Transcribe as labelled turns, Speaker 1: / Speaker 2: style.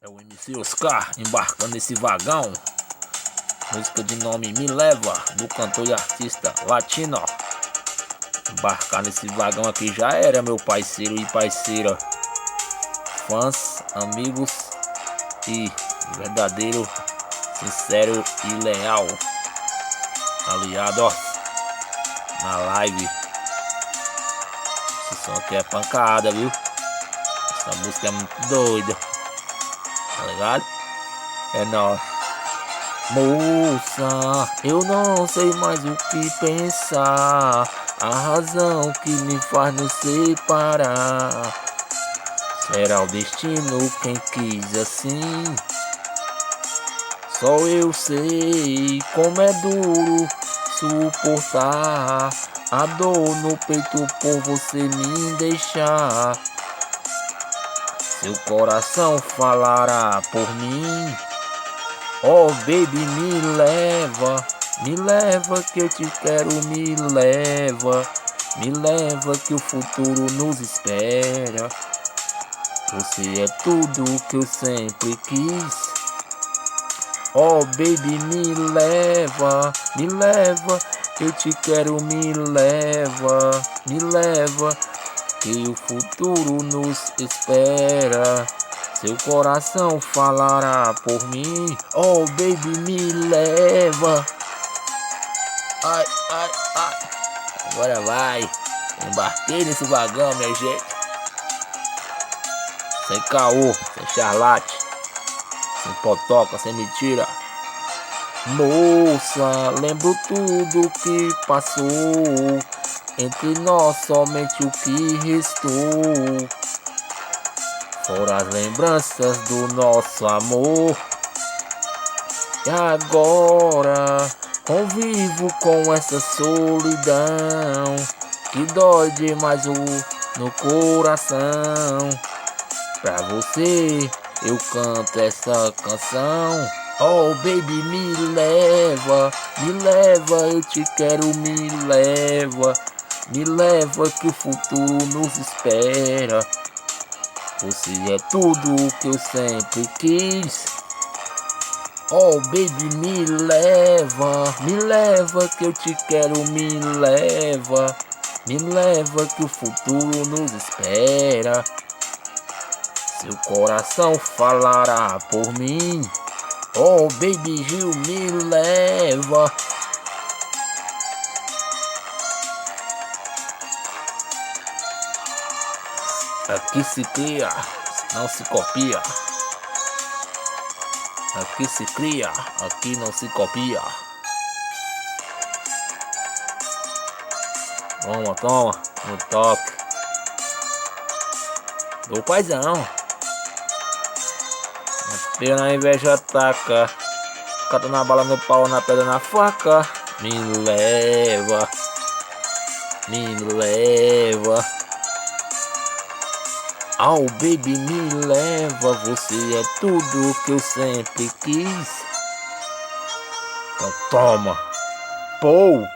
Speaker 1: É o MC Oscar embarcando nesse vagão. Música de nome Me Leva, do cantor e artista latino. Embarcar nesse vagão aqui já era, meu parceiro e parceira. Fãs, amigos e verdadeiro, sincero e leal aliado, ó, na live. Esse som aqui é pancada, viu? Essa música é muito doida. Tá ligado? É nóis. Moça, eu não sei mais o que pensar. A razão que me faz nos separar. Será o destino quem quis assim? Só eu sei como é duro suportar a dor no peito por você me deixar. Seu coração falará por mim. Oh baby, me leva que eu te quero, me leva que o futuro nos espera. Você é tudo que eu sempre quis. Oh baby, me leva, eu te quero, me leva que o futuro nos espera. Seu coração falará por mim. Oh baby, me leva. Ai, ai, ai. Agora vai. Embarquei nesse vagão, minha gente. Sem caô, sem charlate, sem potoca, sem mentira. Moça, lembro tudo que passou. Entre nós somente o que restou. Foram as lembranças do nosso amor. E agora convivo com essa solidão que dói demais no coração. Pra você eu canto essa canção. Oh baby, me leva, eu te quero, me leva que o futuro nos espera. Você é tudo que eu sempre quis. Oh baby, me leva que eu te quero, me leva que o futuro nos espera. Seu coração falará por mim. Oh baby Gil, me leva. Aqui se cria, não se copia. Aqui se cria, aqui não se copia. Toma, no toque do paizão. Pega na inveja, ataca. Cata na bala, no pau, na pedra, na faca. Me leva. Oh baby, me leva. Você é tudo que eu sempre quis. Então toma. Pou.